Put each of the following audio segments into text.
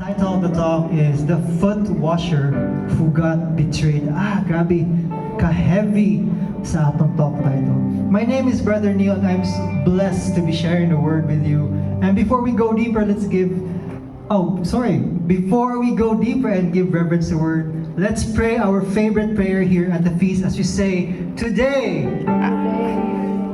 Title of the talk is The Foot Washer Who Got Betrayed. Grabe, ka-heavy sa atong talk title. My name is Brother Neil and I'm blessed to be sharing the word with you. And before we go deeper, Before we go deeper and give reverence to the word, let's pray our favorite prayer here at the feast as we say, Today,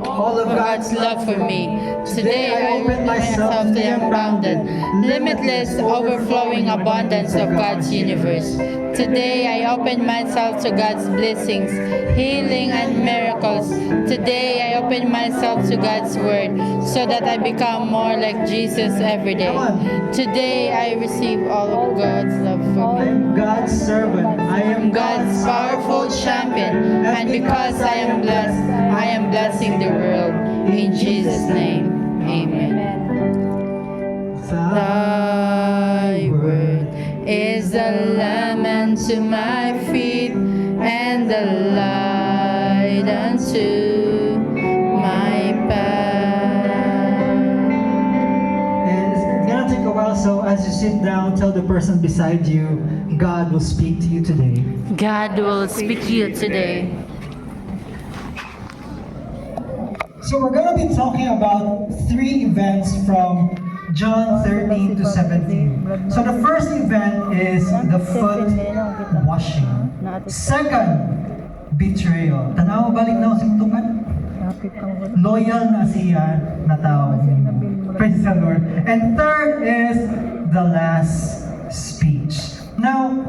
all of God's love for me. Today I open myself to the unbounded, limitless, overflowing abundance of God's universe. Today I open myself to God's blessings, healing and miracles. Today I open myself to God's word so that I become more like Jesus every day. Today I receive all of God's love for I me. am God's servant. I am God's powerful champion, and because I am blessed, I am blessing the world. In Jesus' name, amen. Thy word is a lamp unto my feet and a light unto my path. And it's gonna take a while, so as you sit down, tell the person beside you, God will speak to you today. God will speak to you today. So we're going to be talking about 3 events from John 13 to 17. So the first event is the foot washing. Second, betrayal. Tanaw balik na si Tukan. Loyal na siya na tao. Praise the Lord. And third is the last speech. Now,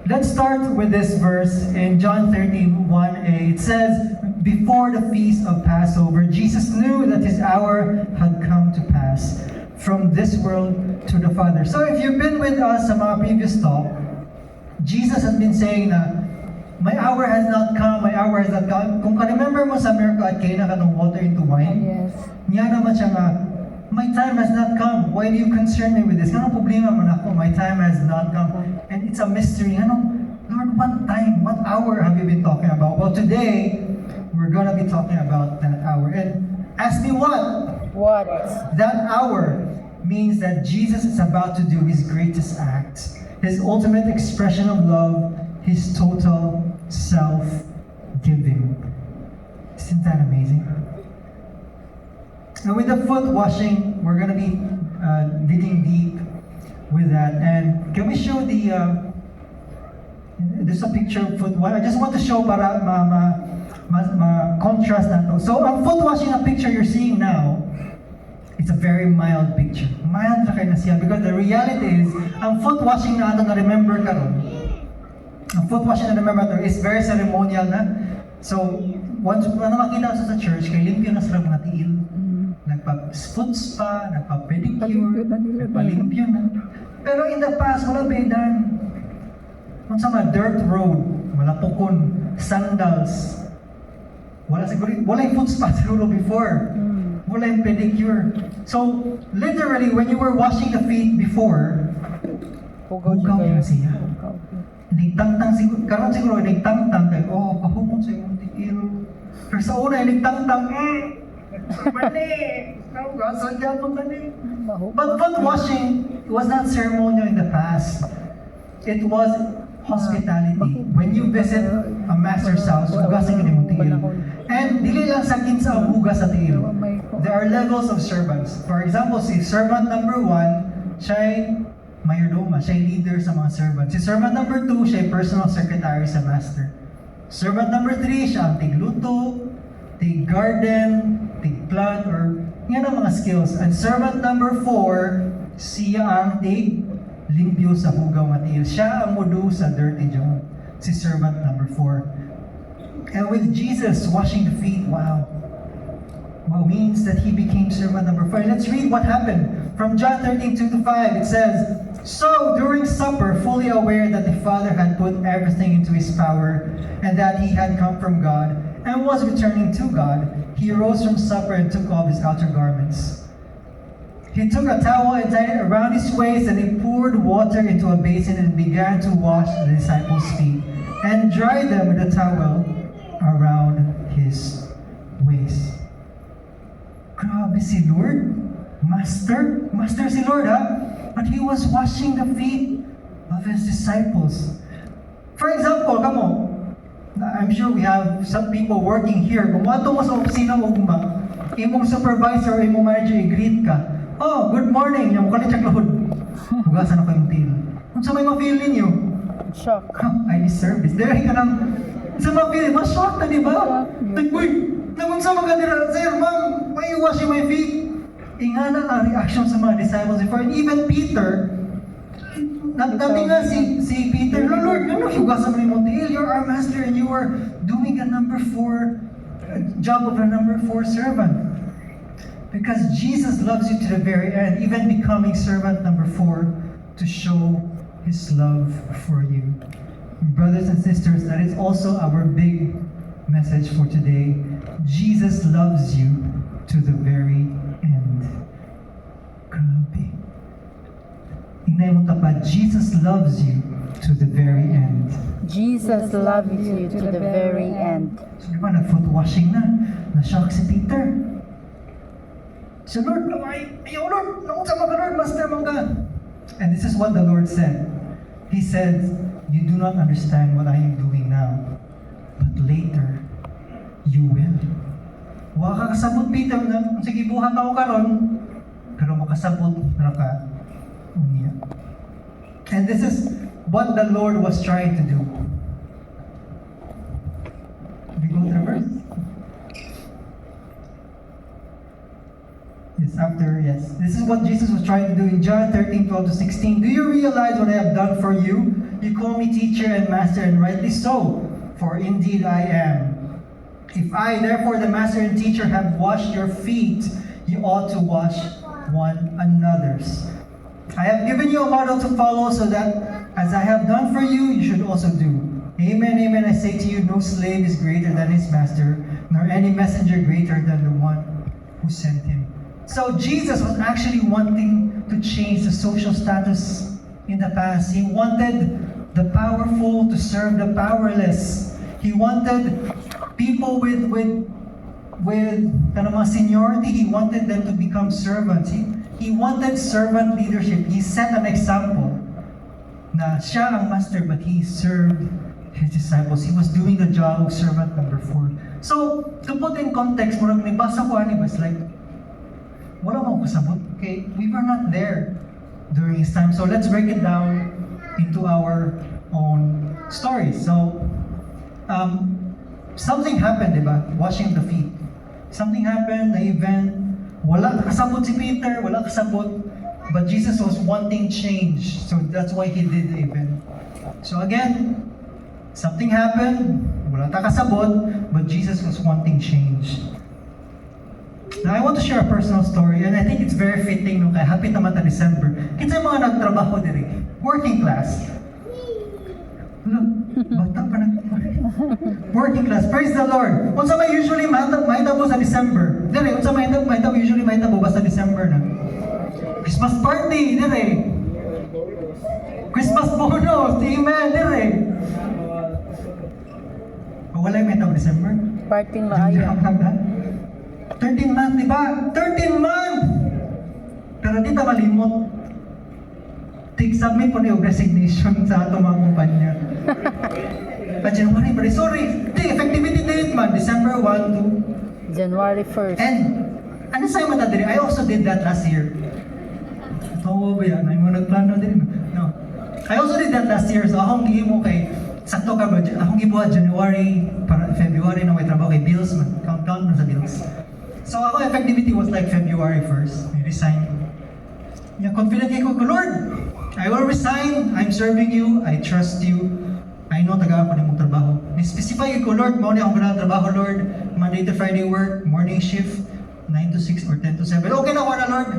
let's start with this verse in John 13, 1a. It says, before the feast of Passover, Jesus knew that his hour had come to pass from this world to the Father. So if you've been with us sa mga previous talk, Jesus has been saying na, my hour has not come, my hour has not come. Kung ka-remember mo sa miracle at Cana kanong water into wine, Yes. niya naman siya nga, my time has not come. Why do you concern me with this? Anong problema man ako? My time has not come. And it's a mystery. Lord, what time, what hour have you been talking about? Well, today, we're gonna be talking about that hour. And ask me what? What? That hour means that Jesus is about to do his greatest act, his ultimate expression of love, his total self-giving. Isn't that amazing? And with the foot washing, we're gonna be digging deep with that. And can we show there's a picture of foot washing. I just want to show para contrast na to. So, ang foot washing na picture you're seeing now, it's a very mild picture. Mild na kayo na siya because the reality is, ang foot washing na ato na-remember karon, ang foot washing na remember natin is very ceremonial na. So, once makita sa church, kay limpyo na sila mga tiil. Nagpa-foot spa, nagpa-pedicure, nagpa-limpyo na. Pero in the past, wala bedan. Kung sa mga dirt road, wala pukon, sandals, wala yung foot spa siguro before. Wala yung pedicure. So, literally, when you were washing the feet before, hugaw na siya. Nagtangtang siguro, karon siguro, nagtangtang kayo, kahumon sa iyong tiil. Pero sa una, nagtangtang, mali! Gasan ka po mali. But foot washing was not ceremonial in the past. It was hospitality. When you visit a master's house, hugasan ka ni mong tiil. And dili lang sa kinsa ang hugas sa tiil. There are levels of servants. For example, si servant number 1, siya'y mayordoma, siya'y leader sa mga servants. Si servant number 2, siya'y personal secretary sa master. Servant number 3, siya ang tigluto, tig-garden, tig-plant, or yan ang mga skills. And servant number 4, siya ang tig-limpyo sa hugaw nga tiil. Siya ang mudu sa dirty job. Si servant number 4. And with Jesus washing the feet, wow, means that he became servant number 5. Let's read what happened. From John 13, 2 to 5, it says, so during supper, fully aware that the Father had put everything into his power, and that he had come from God, and was returning to God, he rose from supper and took off his outer garments. He took a towel and tied it around his waist, and he poured water into a basin and began to wash the disciples' feet, and dried them with a towel around his waist. Grabe si Lord. Master si Lord, ha? but he was washing the feet of his disciples. For example, kamo, I'm sure we have some people working here. Kung ato mo sa opisina mo ba, imong supervisor, imong manager, i-greet ka. Oh, good morning. Yung kalit siya lahod. Hugasan ako yung tail. Kung sa may ma-feel ninyo, Shock. I need service. Dahil ka nang, sa ma-feel, mas-shock na, di ba? Like, uy, nagunsa magandira, sir, ma'am, why you washing my feet? Ingana ang reaction sa mga disciples before. And even Peter, nagdating nga si Peter, no, Lord, ano, hugasan mo yung tail, you're our master and you are doing a number 4, job of a number 4 servant. Because Jesus loves you to the very end, even becoming servant number 4 to show His love for you. Brothers and sisters, that is also our big message for today. Jesus loves you to the very end. Grabe. Inay mo tapad, Jesus loves you to the very end. Jesus loves you to the very end. So di ba, nag-foot washing na. Na-shock si Peter. So Lord, ayaw Lord, naunsa mga Lord, master mga. And this is what the Lord said. He said, you do not understand what I am doing now, but later, you will. Wa ka kasabot, Peter, na sige buhat ako karon, pero makasabot na ka. Unya. And this is what the Lord was trying to do. We go to the verse? Yes. This is what Jesus was trying to do in John 13:12-16. Do you realize what I have done for you? You call me teacher and master, and rightly so, for indeed I am. If I, therefore, the master and teacher, have washed your feet, you ought to wash one another's. I have given you a model to follow, so that as I have done for you, you should also do. Amen, amen, I say to you, no slave is greater than his master, nor any messenger greater than the one who sent him. So Jesus was actually wanting to change the social status in the past. He wanted the powerful to serve the powerless. He wanted people with kind of a seniority. He wanted them to become servants. He wanted servant leadership. He set an example na siya ang master, but he served his disciples. He was doing the job of servant number 4. So, to put in context, murag nibasa ko ani, it's like, wala mo kasabot. Okay, we were not there during his time. So let's break it down into our own stories. So, something happened, diba? Washing the feet. Something happened, the event. Wala kasabot si Peter, wala kasabot. But Jesus was wanting change. So that's why he did the event. So again, something happened, wala ta kasabot, but Jesus was wanting change. Now, I want to share a personal story, and I think it's very fitting no kay happy naman ta December. Kinsa mga nagtrabaho diri? Working class. Bata pa na. Working class. Praise the Lord. Unsa may usually mahitabo sa December? Diri, unsa mahitabo usually mahitabo basta December na. Christmas party, diri. Christmas bonus, amen, diri. Wala yung mahitabo December? Parting maayo. 13 months, di ba? 13 months! Pero di ta malimot. Submit po niyo resignation sa ato mga kumpanya. January, but sorry, the effectivity date man, December 1 to January 1st. And, ano sa'yo mata diri? I also did that last year. Ito ba yan? Ay mo nagplano din. No. I also did that last year, so akong gihimo kay sakto ka ba? Akong gibuhat January, para February na may trabaho kay bills man. Countdown na sa bills. So ako effectivity was like February 1st. I resigned. Yeah, confident ko, Lord, I will resign. I'm serving you. I trust you. I know taga ako na mong trabaho. Ni-specify ko, Lord, mauna akong ganang trabaho, Lord. Monday to Friday work, morning shift, 9 to 6 or 10 to 7. Okay na ako na, Lord.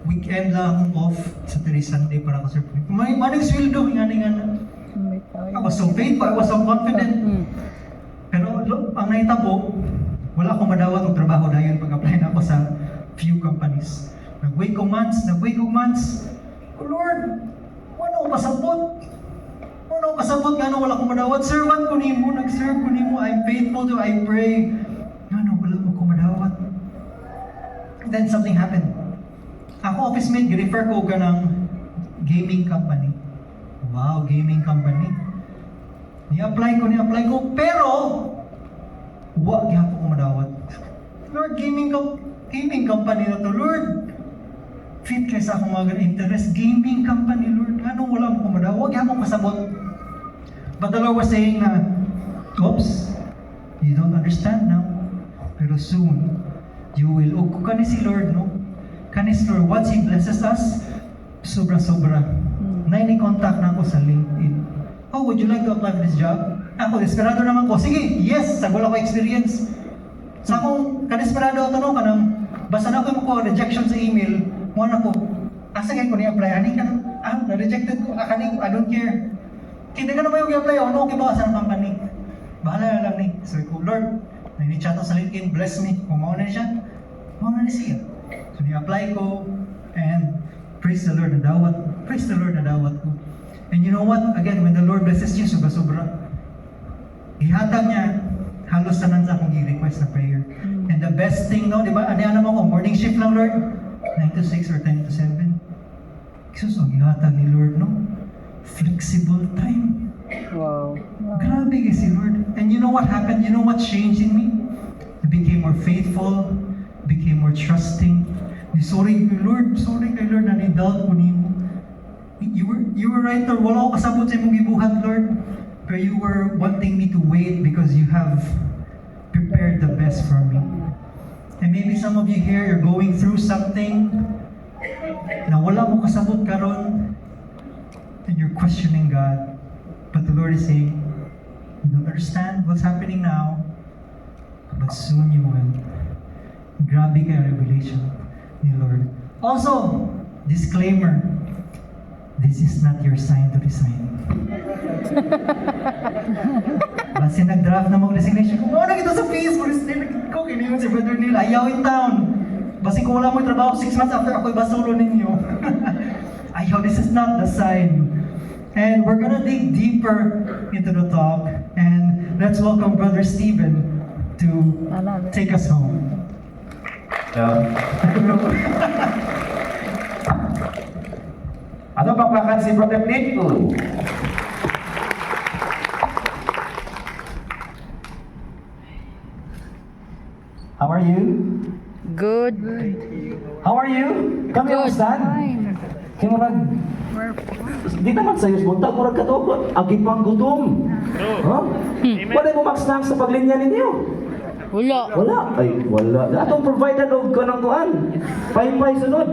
Weekend lang akong off. Saturday, Sunday para ako serve. Morning sweldo, nga. I was so faithful. I was so confident. Pero ang naitabo, wala akong madawat ng trabaho dahil pag-apply na ako sa few companies. Nag-wait ko months. Oh Lord, wala akong pasabot nga wala akong madawat. Servant ko nimo, nag-serve ko nimo. I'm faithful to, I pray. Wala akong madawat. Then something happened. Ako, office mate, gi-refer ko ka ng gaming company. Wow, gaming company. Ni-apply ko, pero wag gyapon ko madawat. Lord, gaming company na to, Lord. Fit kay sa akong mga interest, gaming company, Lord. Anong wala mo ko madawat? Wag gyapon kasabot. But the Lord was saying na, oops, you don't understand now. Pero soon, you will. O kani si Lord, no? Kani si Lord, once He blesses us, sobra-sobra. Ni-contact na ako sa LinkedIn. Oh, would you like to apply for this job? Ako, desperado naman ko. Sige, yes, sagol ako experience. Sa akong, kadesperado ako tanong ka nang, basta na ako mo rejection sa email, muna ko, asa kayo ko ni-apply? Ani ka na-rejected ko, kani, I don't care. Hindi ka na ba yung i-apply? Ano, okay ba sa company? Bahala na lang ni. So, ko, Lord, nani-chat ako sa LinkedIn, bless me. Kung mauna siya, mauna ni siya. So, ni-apply ko, and praise the Lord na dawat. Praise the Lord na dawat ko. And you know what? Again, when the Lord blesses you, sobra-sobra. Ihatag niya, halos tanan sa akong i-request na prayer. And the best thing, no, di ba? Ano naman ko, morning shift lang, Lord? 9 to 6 or 10 to 7. Jesus, ang ihatag ni Lord, no? Flexible time. Wow. Grabe kasi, Lord. And you know what happened? You know what changed in me? I became more faithful, became more trusting. Sorry kay Lord, na ni-doubt ko nimo. You were right, Lord. Wala ko kasabot sa imong gibuhat, Lord. But you were wanting me to wait because you have prepared the best for me. And maybe some of you here, you're going through something na wala mo kasabot karon, and you're questioning God. But the Lord is saying, you don't understand what's happening now, but soon you will. Grabe kaya revelation ni Lord. Also, disclaimer, this is not your sign to resign. Basta nag-draft na mga resignation ko, ano kita sa Facebook, resignation ko, kiniyon si brother nila, ayaw in town. Basta kung wala mo yung trabaho, 6 months after ako'y basulo ninyo. Ayaw, this is not the sign. And we're gonna dig deeper into the talk, and let's welcome Brother Stephen to take us home. Ano bakbakan si Brother Nick? How are you? Good. How are you? Come here, Good. stand. Kaya marag... Di naman sa'yo, buntag murag katukot. Agit pang gutom. Huh? Wala mo mag-snacks sa paglinya ninyo. Wala. Wala. Ay, wala. Atong provided og ka ng kuan. Pay-pay sunod.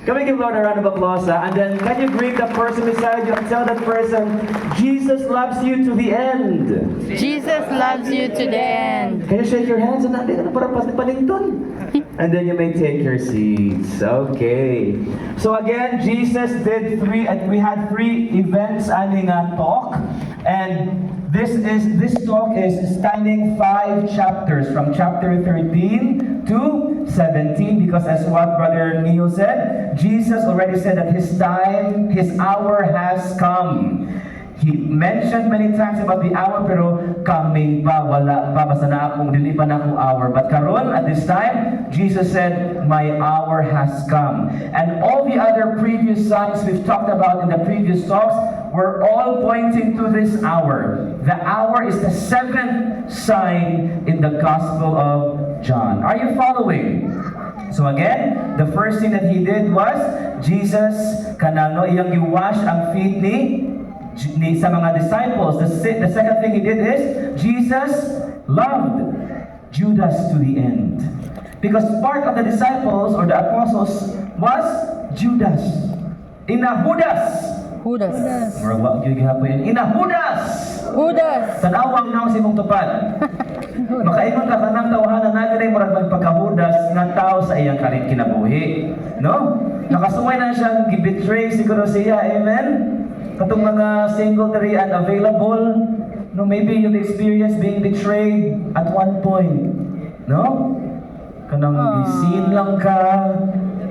Can we give Lord a round of applause? And then, can you greet the person beside you and tell that person, Jesus loves you to the end. Jesus loves you to the end. Can you shake your hands and natin para palington? And then you may take your seats. Okay. So again, Jesus did we had three events aning talk, and this talk is spanning 5 chapters from chapter 13 to 17, because as what Brother Neil said, Jesus already said that his time, his hour has come. He mentioned many times about the hour, pero coming pa, wala pa, basta na akong dilipan akong hour. But karon, at this time, Jesus said, my hour has come. And all the other previous signs we've talked about in the previous talks were all pointing to this hour. The hour is the 7th sign in the Gospel of John. Are you following? So again, the first thing that he did was, Jesus, kanano, iyang giwash ang feet ni sa mga disciples. The second thing he did is, Jesus loved Judas to the end. Because part of the disciples or the apostles was Judas. Inahudas. Judas. Or what yung gihapon yun? Inahudas! Judas. Tanawang na si mong tupad. Makaingon ka kanang tawahan na natin ay murag magpakahudas nga tao sa iyang karing kinabuhi. No? Nakasumay na siyang gibetray siguro siya. Amen? Katong mga single and available, no, maybe you've experienced being betrayed at one point, no? Kanang gisin lang ka,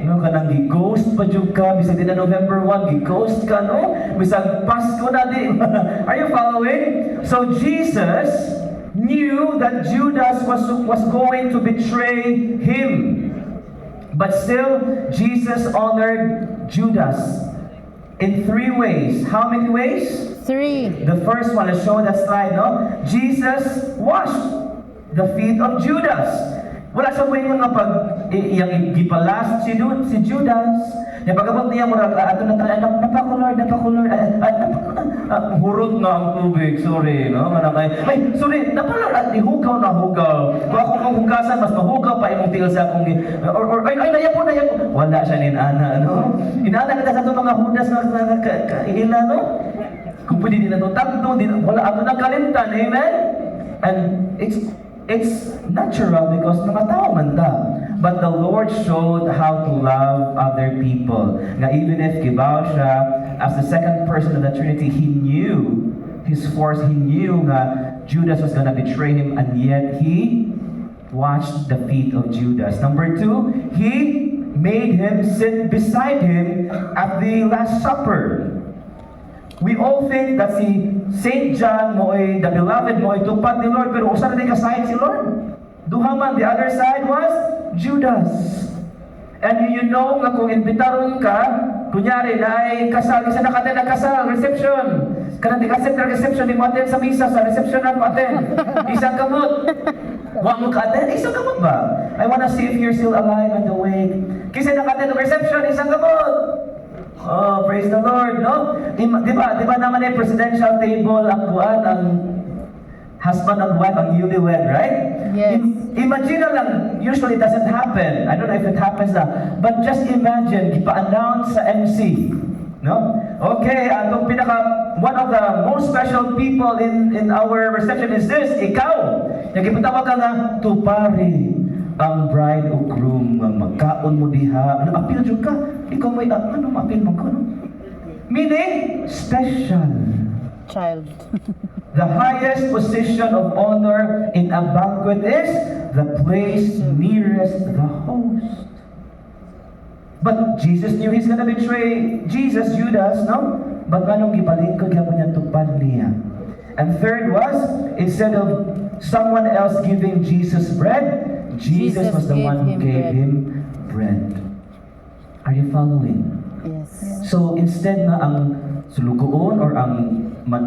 no, kanang gi-ghost pa jud ka, bisag din na November 1, gi-ghost ka, no? Bisag Pasko na di. Are you following? So Jesus knew that Judas was going to betray him. But still, Jesus honored Judas? In 3 ways. How many ways? 3. The first one, let's show that slide, no? Jesus washed the feet of Judas. Wala sa way nga pag iyang gipalas si Judas. Ya pagabot niya mo ato na tayo napakulor hurot na ang tubig, sorry, no? Ay, sorry, napakulor at ihugaw na hugaw. Kung ako kung hugasan, mas mahugaw pa imong tingil sa akong or ay naya po. Wala siya ninana, no? Inana kita sa itong mga hudas na kaila, no? Kung pwede din na ito tatlo, wala ato na kalimtan, amen? And it's natural because mga tao man ta. But the Lord showed how to love other people. Nga even if gibaw siya as the second person of the Trinity, He knew His force. He knew that Judas was gonna betray Him, and yet He washed the feet of Judas. Number 2, He made him sit beside Him at the Last Supper. We all think that si Saint John mo ay the beloved mo ay tupad ni Lord, pero usa na din kasayad si Lord. Duhaman, the other side was Judas. And you know nga kung imbitaron ka, kunyari na ay kasal, isa na ka na kasal, reception. Kanang di kasal na reception, di mo attend sa misa, sa reception na mo attend. Isang kamot. Huwag mo ka-attend, isang kamot ba? I wanna see if you're still alive and awake. Kisa na ka-attend ng reception, isang kamot. Oh, praise the Lord, no? Di ba naman yung presidential table, ang husband and wife, ang newlywed, right? Yes. Imagine na lang, usually it doesn't happen. I don't know if it happens na. But just imagine, ipa-announce sa MC, no? Okay, atong one of the most special people in our reception is this, ikaw. Nagipatawag ka nga, tupari ang bride o groom, magkaon mo diha. Ano, appeal dyan ka? Ikaw may, appeal mo ka, no? Meaning, special. Child. The highest position of honor in a banquet is the place nearest the host. But Jesus knew He's gonna betray Judas, no? But anong gibalin ko kaya niya tupad niya? And third was, instead of someone else giving Jesus bread, Jesus was the one who gave him bread. Are you following? Yes. So instead na ang sulugoon or ang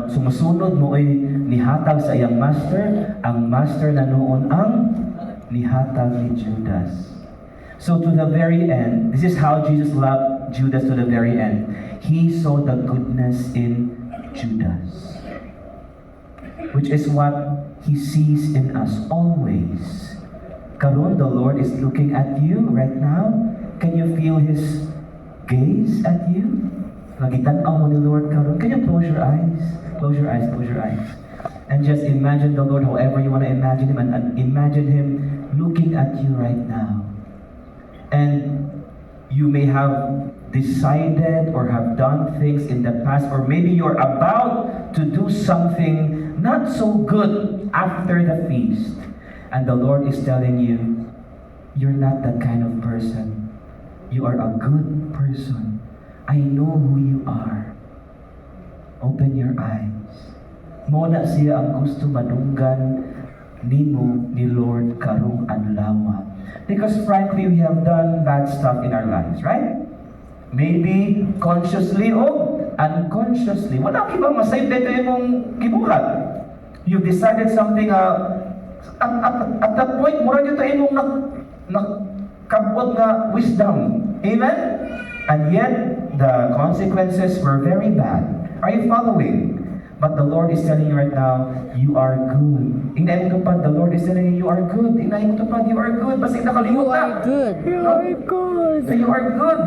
sumusunod mo ay nihatag sa iyang master, ang master na noon ang nihatag ni Judas. So to the very end, this is how Jesus loved Judas to the very end. He saw the goodness in Judas, which is what He sees in us always. Karon, the Lord is looking at you right now. Can you feel His gaze at you? Nagitanaw mo ni Lord karon. Can you close your eyes? Close your eyes, close your eyes. And just imagine the Lord however you want to imagine Him, and imagine Him looking at you right now. And you may have decided or have done things in the past, or maybe you're about to do something not so good after the feast. And the Lord is telling you, you're not that kind of person. You are a good person. I know who you are. Open your eyes. Muna siya ang gusto madunggan nimo ni Lord karong adlaw. Because frankly, we have done bad stuff in our lives, right? Maybe consciously or unconsciously. Wala kibang masayb dito yung gibuhat. You've decided something at that point, mura dito imong nakabot nga wisdom. Amen? And yet, the consequences were very bad. Are you following? But the Lord is telling you right now, you are good. Ingnayin mo tupad, the Lord is telling you, you are good. Ingnayin mo tupad, you are good. Basta nakalimot You na. are good. You are good. You are good.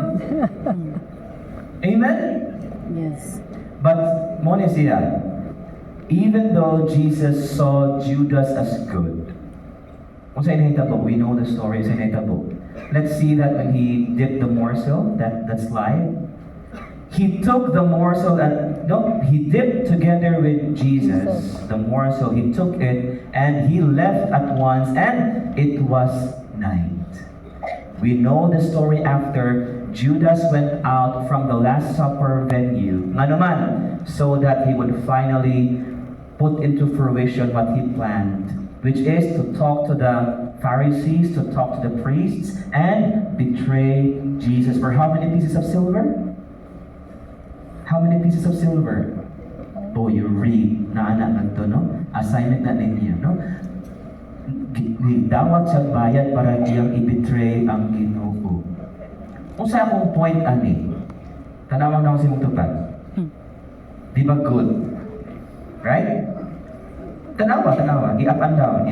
Amen? Yes. But, muna siya, even though Jesus saw Judas as good, kung sa inahitabo, we know the story sa inahitabo. Let's see that when He dipped the morsel, that slide, He took the morsel and He dipped together with Jesus the morsel. He took it and He left at once, and it was night. We know the story after Judas went out from the Last Supper venue, nga naman, so that he would finally put into fruition what he planned. which is to talk to the Pharisees, to talk to the priests, and betray Jesus. For how many pieces of silver? How many pieces of silver? Oh, you read na anak nagto, no? Assignment na ninyo, no? Dawat sa bayad para iyang i-betray ang Ginoo. Kung sa akong point ani, tanawang na ako sa mong tupad. Di ba good? Right? Tanawa. Di-up and down.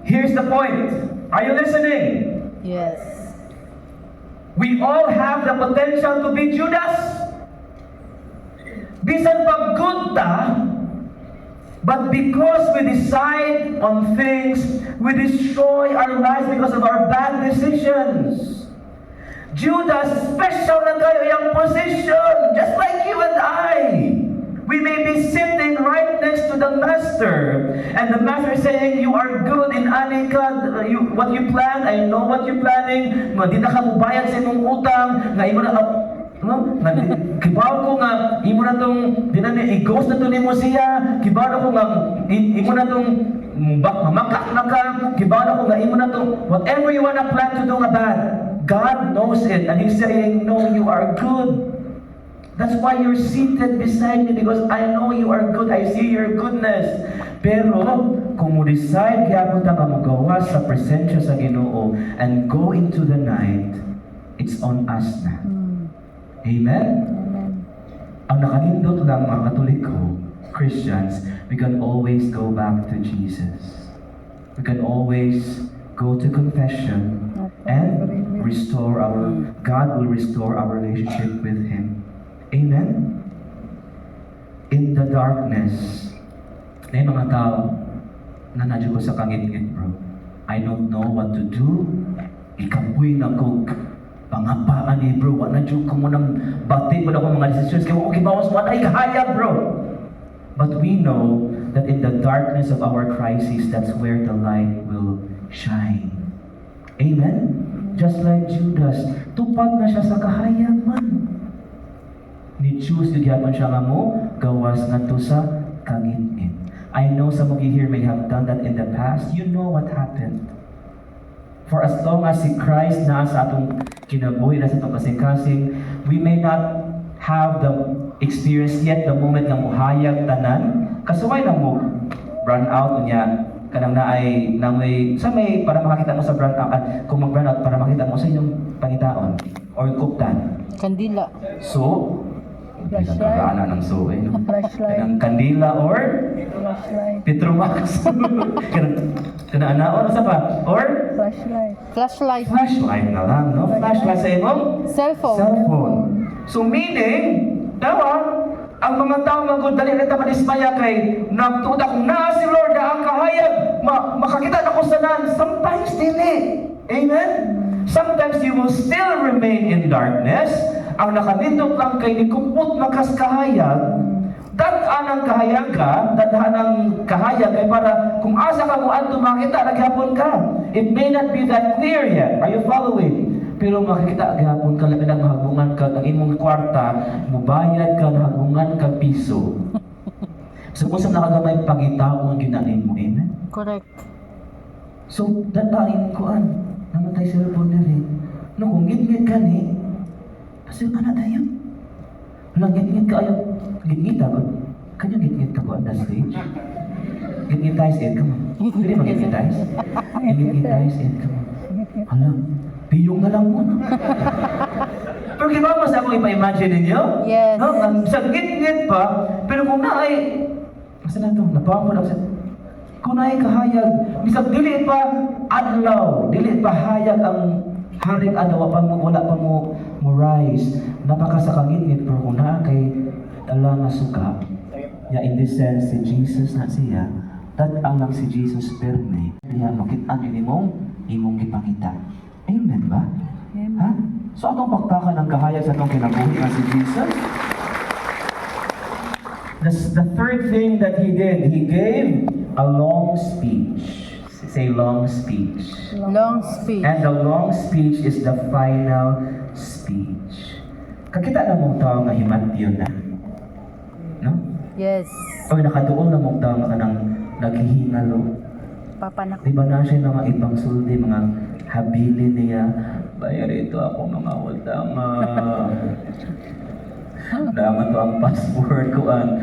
Here's the point. Are you listening? Yes. We all have the potential to be Judas. Bisan pag good ta, but because we decide on things, we destroy our lives because of our bad decisions. Judas, special na kayo yung position, just like you and I. We may be sitting right next to the master, and the master is saying, you are good in anika, what you plan, I know what you're planning, di na ka mubayad sa imong utang, nga imo na, no? Kibaw ko nga, imo na tong, i-ghost na to nimo siya, kibaw ko nga, imo na tong, mamakak na ka, kibaw ko nga, imo na tong, whatever you wanna plan to do nga bad, God knows it, and He's saying, no, you are good. That's why you're seated beside me, because I know you are good. I see your goodness. Pero, kung mo decide kaya punta ka magawa sa presensya sa Ginoo and go into the night, it's on us na. Amen? Ang nakalindot lang mga Katoliko, Christians, we can always go back to Jesus. We can always go to confession and God will restore our relationship with Him. Amen? In the darkness, may mga tao na nadyo ko sa kangit-ngit, bro. I don't know what to do. Ikapoy na ko pangapaan ni bro. Wala nadyo ko mo ng bati pa na ko mga decisions. Kaya okay, bawas mo ay kahayag, bro. But we know that in the darkness of our crisis, that's where the light will shine. Amen? Just like Judas, tupad na siya sa kahayag man. Ni-choose yung gyapon siya nga mo, gawas nga to sa kangit-ngit. I know some of you here may have done that in the past. You know what happened. For as long as si Christ na sa atong kinabuhi, na sa atong kasing-kasing, we may not have the experience yet the moment nga muhayag tanan. Kasuway na mo run out niya. Kanang na ay sa may para makakita mo sa brand out, kung mag-brand out para makita mo sa inyong pangitaon or kuptan. Kandila. So, Flashlight. ng suwe, no? Flashlight. Kanang kandila or Flashlight. Petromax. Kanang anaon sa pa? Or Flashlight. flashlight na lang, no? Flashlight sa imong cellphone. So meaning, dawa, ang mga tao magod dali na madismaya kay nagtuda kung naa si Lord na ang kahayag, makakita na ko sanan. Sometimes dili. Amen? Sometimes you will still remain in darkness. Ang nakalindot lang kay nikupot makas kahayag, dadaan ang kahayag ka, dadaan ang kahayag kay para kung asa ka mo adto makita naghapon ka. It may not be that clear yet. Are you following? Pero makikita gihapon ka labi naghagungan ka ang imong kwarta, mubayad ka naghagungan ka piso. So kung sa nakagamay pagitaw ang ginain mo, amen? Correct. So dadain ko namatay sa cellphone na rin. No, kung git-git ka ni, kasi anak tayo. Walang git-git ka ayaw. Git-git ako. Kanya git-git ka po at that stage. Git-git tayo sa ka mo. Pwede ba git-git tayo? Git-git tayo sa ka mo. Alam, piyong na lang mo. Pero kiba mas ako ipa-imagine ninyo? Yes. No? Sa git-git pa, pero kung na ay, kasi na ito, napapod ako sa, kung na ay kahayag, bisag dili pa adlaw, dili pa hayag ang haring adlaw, wala pa mo rise, napakasakangit pero kung na kay ala nga suka, in this sense, si Jesus na siya, ang lang si Jesus perme, kaya makita nyo imong ipangita. Amen ba? Amen. Ha? So atong paktakan ng kahayag sa atong kinabuhi nga si Jesus. The third thing that He did, He gave a long speech. Say long speech. Long speech. And the long speech is the final speech. Kakita na mong tao nga himatyo na. No? Yes. Or nakatuon na mo tama ka ng naghihingalo. Papanak. Di ba na siya mga ibang sulti, mga habilin niya, bayar ito ako mga utang. Daman to ang passport ko ang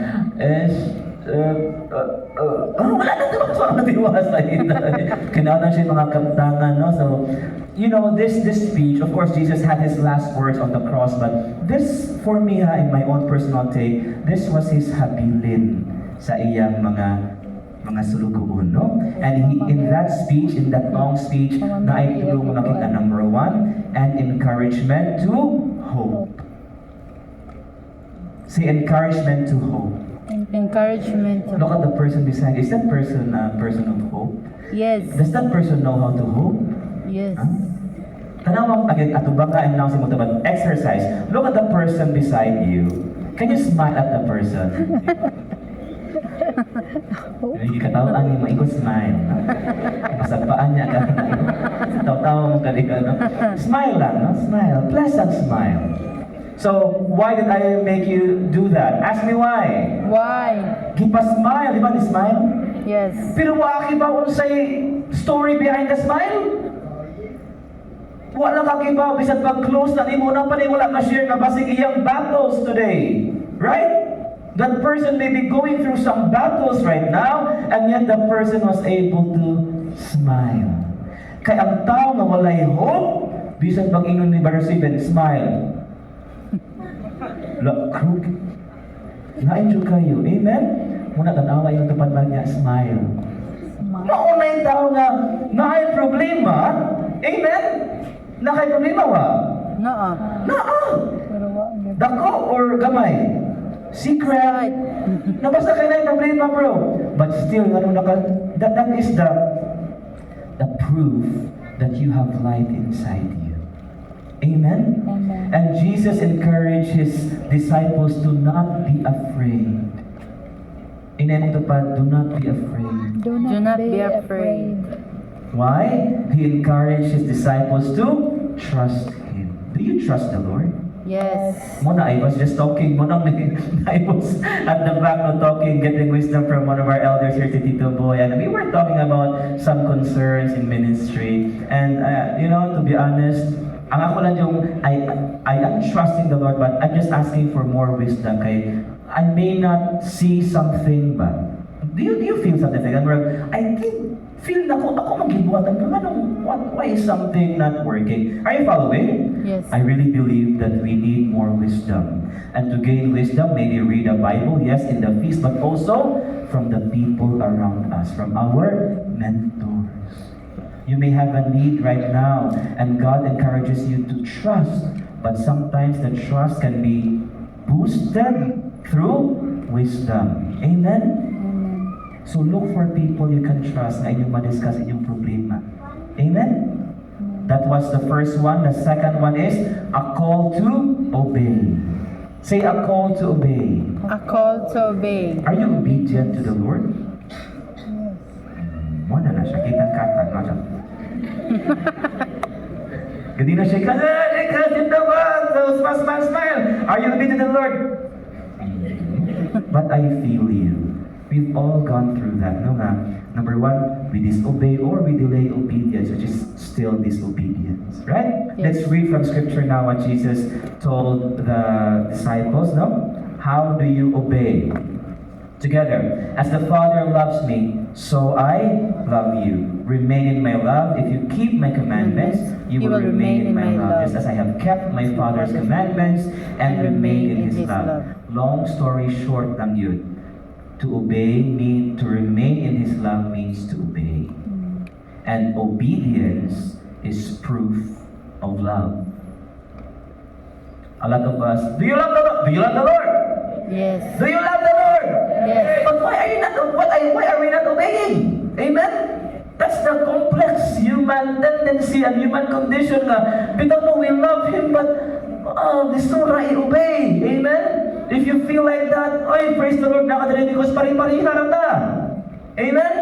wala na ito so ang natiwasa kinaunan siya mga kamtangan, no? So you know, this speech, of course Jesus had his last words on the cross, but this for me in my own personal take, this was his habilin sa iyang mga sulugoon, no? And he, in that speech, in that long speech, naitulong na kita number 1, and encouragement to hope. Say encouragement to hope. Encouragement. Look at the person beside you. Is that person a person of hope? Yes. Does that person know how to hope? Yes. Huh? Tanawang again, atubang ka and lang si Mutabat. Exercise. Look at the person beside you. Can you smile at the person? Hindi ka tao ang maikot smile. Masagpaan niya ka. Taw-tawa mo ka rin. Smile lang, no? Smile. Pleasant smile. So, why did I make you do that? Ask me why. Why? Gipa-smile, di ba ni smile? Yes. Pero waki ba unsay story behind the smile? Wala ka kibaw, bisan pag-close na nimo na pa wala ka share nga basig iyang battles today. Right? That person may be going through some battles right now, and yet the person was able to smile. Kaya ang tao na walay hope, bisan pag-inon ni Brother Steven, smile. Krug. Na-enjoy kayo. Amen? Muna tanawa yung tapat lang niya, smile. Mauna yung tao nga, na-ay problema. Amen? Na-ay problema wa? Naa. Na-a. Pero wa Dako or gamay? Secret. Nabasta kayo na yung problema, bro. But still, that is the proof that you have light inside you. Amen? Amen. And Jesus encouraged his disciples to not be afraid. Inen to pa, do not be afraid. Do not be afraid. Why? He encouraged his disciples to trust him. Do you trust the Lord? Yes. Mona, I was just talking. Mona, I was at the back no, talking, getting wisdom from one of our elders here, si Tito Boy, and we were talking about some concerns in ministry. And you know, to be honest, ang ako lang yung I am trusting the Lord, but I'm just asking for more wisdom. Kay I may not see something, but do you feel something like that? I think feel na ako magibuhat ang why is something not working? Are you following? Yes. I really believe that we need more wisdom. And to gain wisdom, maybe read a Bible, yes, in the feast, but also from the people around us, from our mentors. You may have a need right now, and God encourages you to trust, but sometimes the trust can be boosted through wisdom. Amen? So look for people you can trust na inyong ma-discuss inyong problema. Amen? That was the first one. The second one is a call to obey. Say a call to obey. A call to obey. Are you obedient to the Lord? Muna na siya, kitang katang. Gadi na siya, smile. Are you obedient to the Lord? But I feel you. We've all gone through that, no nga? Number 1, we disobey or we delay obedience, which is still disobedience, right? Yes. Let's read from scripture now what Jesus told the disciples, no? How do you obey? Together, as the Father loves me, so I love you. Remain in my love. If you keep my commandments, you will remain in my love, just as I have kept my Father's commandments and remain in His love. Long story short lang yun. To obey means to remain in His love means to obey. And obedience is proof of love. A lot of us, do you love the Lord? Do you love the Lord? Yes. Do you love the Lord? Yes. But why are we not obeying? Amen? That's the complex human tendency and human condition na bitaw mo, we love Him but gusto ra i-obey. Amen? If you feel like that, praise the Lord, nakadali because pari-pariha lang ta. Amen?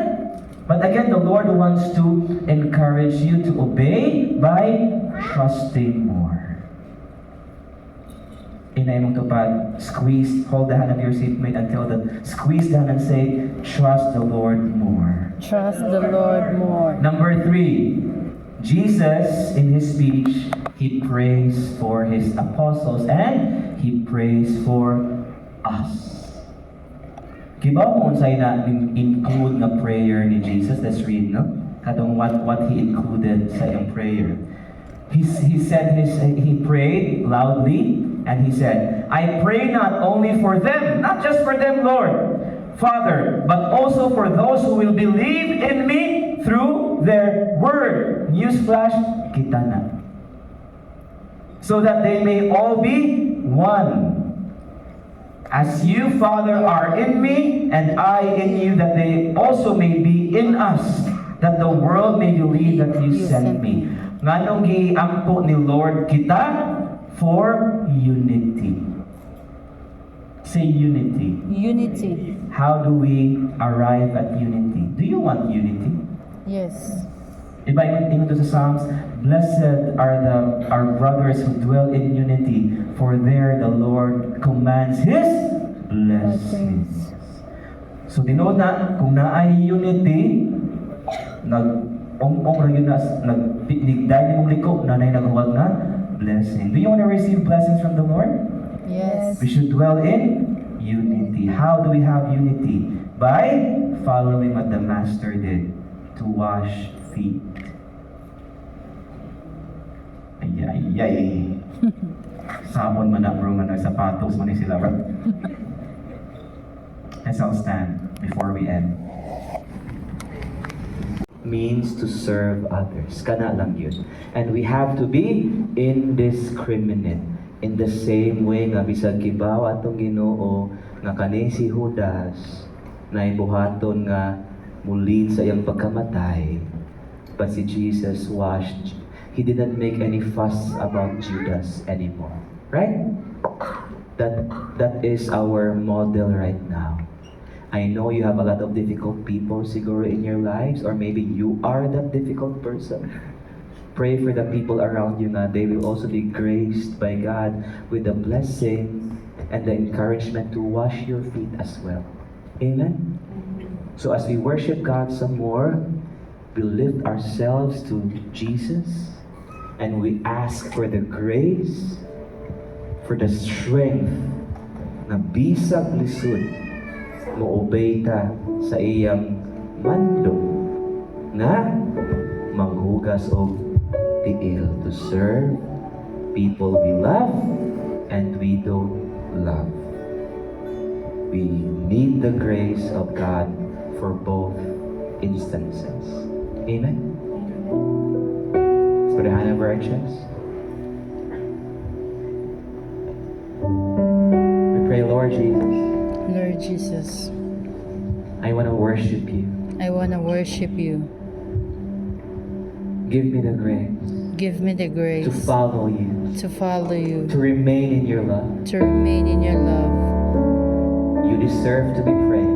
But again, the Lord wants to encourage you to obey by trusting more. Inay mong tupad, squeeze, hold the hand of your seatmate until squeeze the hand and say, trust the Lord more. Trust the Lord more. Number 3, Jesus, in his speech, he prays for his apostles and he prays for us. Kibaw mo unsay na include na prayer ni Jesus? Let's read, no? Katong what he included sa iyang prayer. He prayed loudly and he said, I pray not only for them, not just for them, Lord, Father, but also for those who will believe in me through their word. Newsflash, kita na. So that they may all be one. As you, Father, are in me, and I in you, that they also may be in us, that the world may believe that you sent me. Nganong giampo ni Lord kita for unity. Say unity. Unity. How do we arrive at unity? Do you want unity? Yes. Diba yung to sa Psalms, blessed are our brothers who dwell in unity, for there the Lord commands His blessings. So dinood na, kung naay unity, nag-ong-ong ra yun na, nagdigday mong liko, nanay naghuwag na blessing. Do you want to receive blessings from the Lord? Yes. We should dwell in unity. How do we have unity? By following what the Master did, to wash feet. Ay. Sabon man na bro, man sapatos man ni sila bro. Let's all stand before we end. Means to serve others. Kana lang yun. And we have to be indiscriminate. In the same way nga bisag kibaw atong Ginoo nga kani si Judas na ibuhaton nga mulid sa iyang pagkamatay. But si Jesus washed. He didn't make any fuss about Judas anymore. Right? That is our model right now. I know you have a lot of difficult people siguro in your lives, or maybe you are that difficult person. Pray for the people around you na they will also be graced by God with the blessing and the encouragement to wash your feet as well. Amen? So as we worship God some more, we lift ourselves to Jesus and we ask for the grace, for the strength na bisag lisod mo-obey ta sa iyang mando na manghugas og tiil to serve people we love and we don't love. We need the grace of God for both instances. Amen? Let's put a hand over our chest. We pray, Lord Jesus, Lord Jesus, I want to worship you. I want to worship you. Give me the grace Give me the grace to follow you, to follow you, to remain in your love. to remain in your love. You deserve to be praised.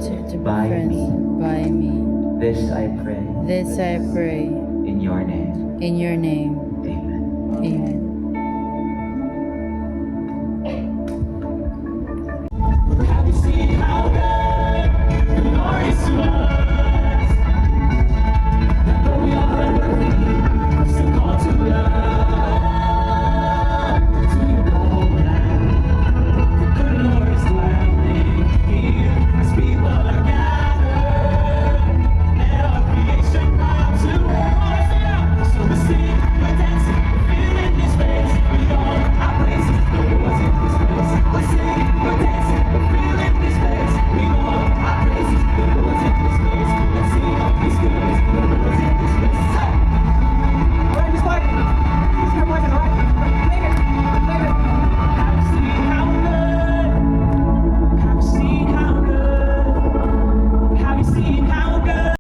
To be By friends me. by me. This I pray This I pray in your name. in your name. Amen. Amen.